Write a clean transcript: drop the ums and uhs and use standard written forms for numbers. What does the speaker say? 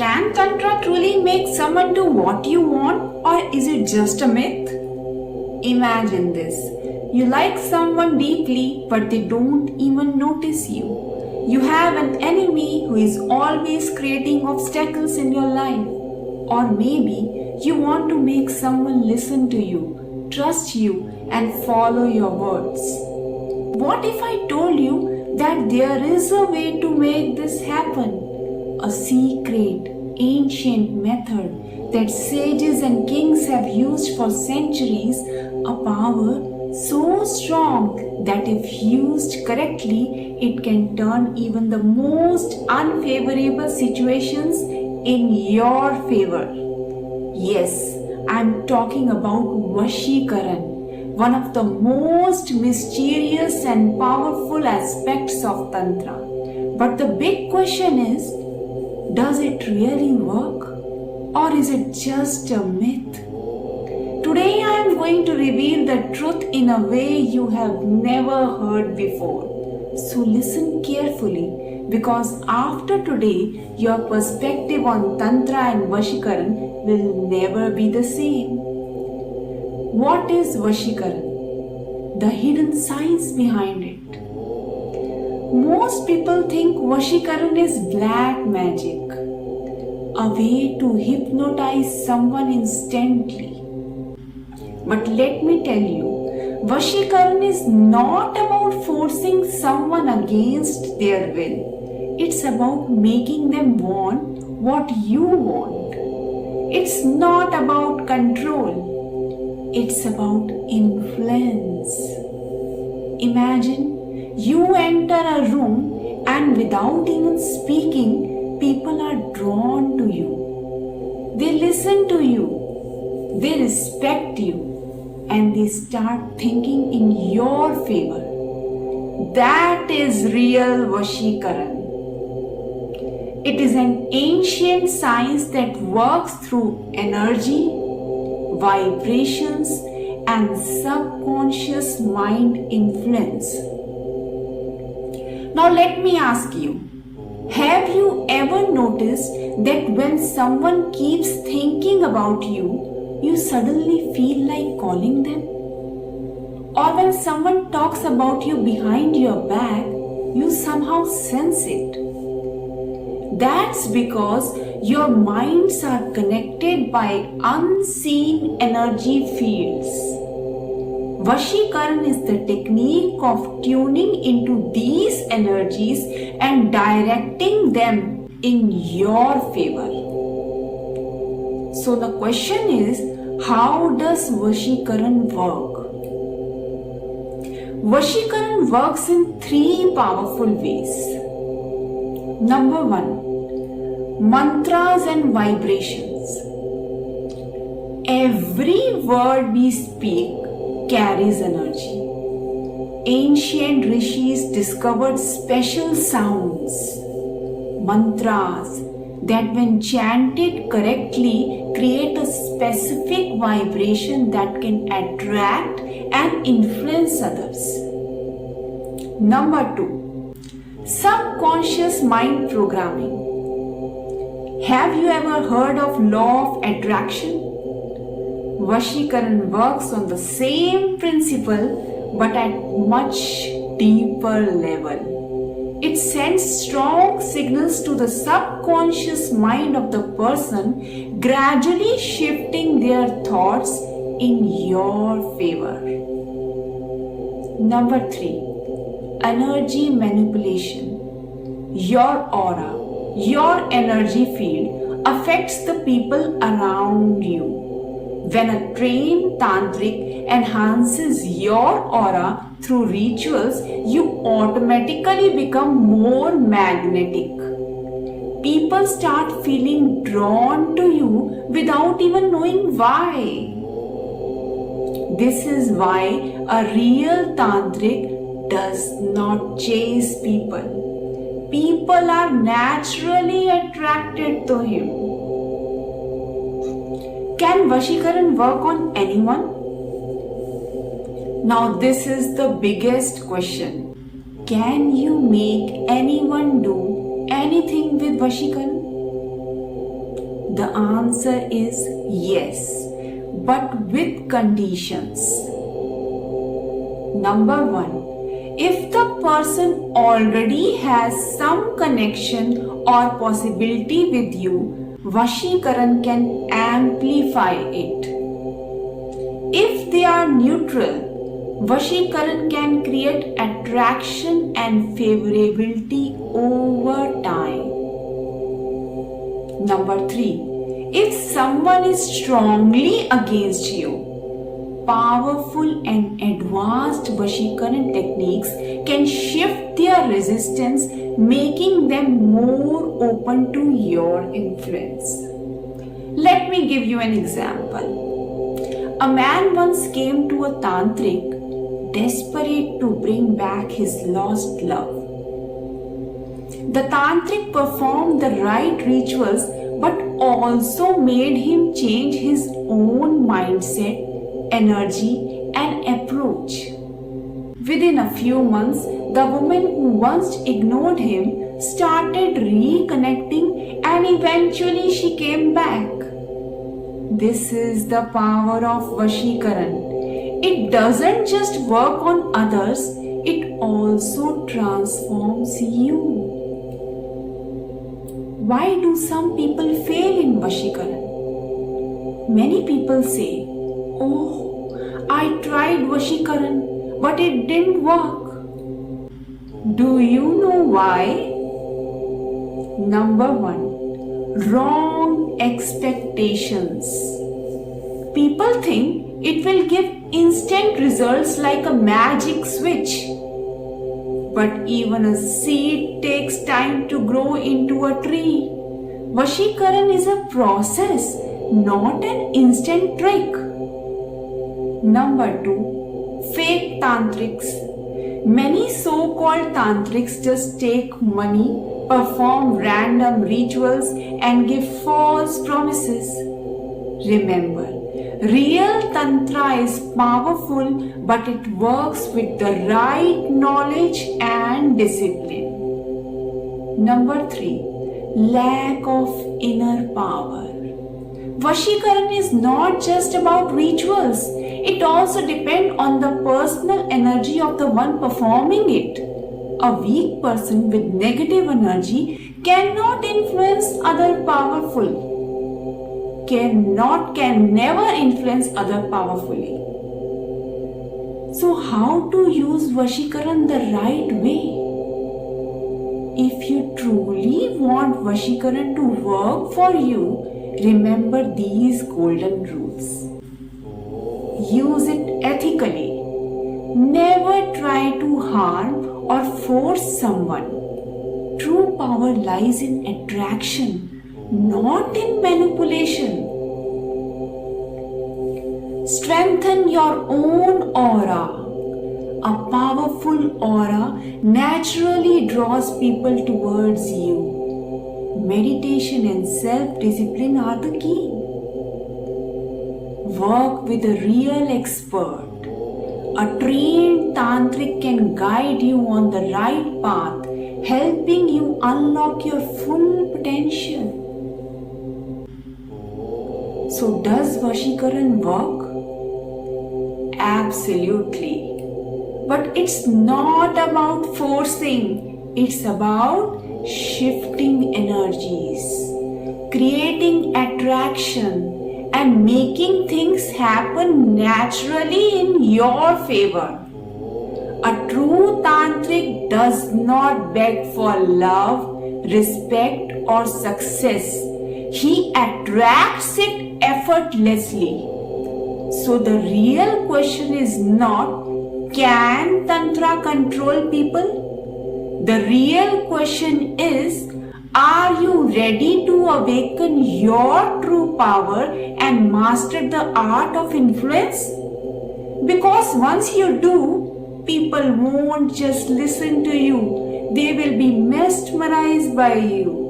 Can Tantra truly make someone do what you want, or is it just a myth? Imagine this. You like someone deeply, but they don't even notice you. You have an enemy who is always creating obstacles in your life. Or maybe you want to make someone listen to you, trust you, and follow your words. What if I told you that there is a way to make this happen? A secret, ancient method that sages and kings have used for centuries, a power so strong that if used correctly, it can turn even the most unfavorable situations in your favor. Yes, I'm talking about Vashikaran, one of the most mysterious and powerful aspects of Tantra. But the big question is, does it really work, or is it just a myth? Today I am going to reveal the truth in a way you have never heard before. So listen carefully, because after today your perspective on Tantra and Vashikaran will never be the same. What is Vashikaran? The hidden science behind it. Most people think Vashikaran is black magic, a way to hypnotize someone instantly. But let me tell you, Vashikaran is not about forcing someone against their will. It's about making them want what you want. It's not about control. It's about influence. Imagine you enter a room and without even speaking, people are drawn to you. They listen to you. They respect you. And they start thinking in your favor. That is real Vashikaran. It is an ancient science that works through energy, vibrations, and subconscious mind influence. Now let me ask you, have you ever noticed that when someone keeps thinking about you, you suddenly feel like calling them? Or when someone talks about you behind your back, you somehow sense it. That's because your minds are connected by unseen energy fields. Vashikaran is the technique of tuning into these energies and directing them in your favor. So the question is, how does Vashikaran work? Vashikaran works in three powerful ways. Number one, mantras and vibrations. Every word we speak carries energy. Ancient rishis discovered special sounds, mantras, that when chanted correctly create a specific vibration that can attract and influence others. Number two, subconscious mind programming. Have you ever heard of law of attraction? Vashikaran works on the same principle but at much deeper level. It sends strong signals to the subconscious mind of the person, gradually shifting their thoughts in your favor. Number three, energy manipulation. Your aura, your energy field affects the people around you. When a trained tantric enhances your aura through rituals, you automatically become more magnetic. People start feeling drawn to you without even knowing why. This is why a real tantric does not chase people. People are naturally attracted to him. Can Vashikaran work on anyone? Now this is the biggest question. Can you make anyone do anything with Vashikaran? The answer is yes, but with conditions. Number 1. If the person already has some connection or possibility with you, Vashikaran can amplify it. If they are neutral, Vashikaran can create attraction and favorability over time. Number 3. If someone is strongly against you, powerful and advanced Vashikaran techniques can shift their resistance, making them more open to your influence. Let me give you an example. A man once came to a tantric desperate to bring back his lost love. The tantric performed the right rituals but also made him change his own mindset, energy, and approach. Within a few months, the woman who once ignored him started reconnecting and eventually she came back. This is the power of Vashikaran. It doesn't just work on others, it also transforms you. Why do some people fail in Vashikaran? Many people say, "Oh, I tried Vashikaran, but it didn't work." Do you know why? Number 1. Wrong expectations. People think it will give instant results like a magic switch. But even a seed takes time to grow into a tree. Vashikaran is a process, not an instant trick. Number 2. Fake tantrics. Many so-called tantrics just take money, perform random rituals, and give false promises. Remember, real tantra is powerful, but it works with the right knowledge and discipline. Number 3. Lack of inner power. Vashikaran is not just about rituals. It also depends on the personal energy of the one performing it. A weak person with negative energy cannot influence other powerful. Can never influence other powerfully. So how to use Vashikaran the right way? If you truly want Vashikaran to work for you, remember these golden rules. Use it ethically. Never try to harm or force someone. True power lies in attraction, not in manipulation. Strengthen your own aura. A powerful aura naturally draws people towards you. Meditation and self-discipline are the key. Work with a real expert. A trained tantric can guide you on the right path, helping you unlock your full potential. So does Vashikaran work? Absolutely. But it's not about forcing, it's about shifting energies, creating attraction, and making things happen naturally in your favor. A true tantric does not beg for love, respect, or success. He attracts it effortlessly. So the real question is not, can Tantra control people? The real question is, are you ready to awaken your true power and master the art of influence? Because once you do, people won't just listen to you, they will be mesmerized by you.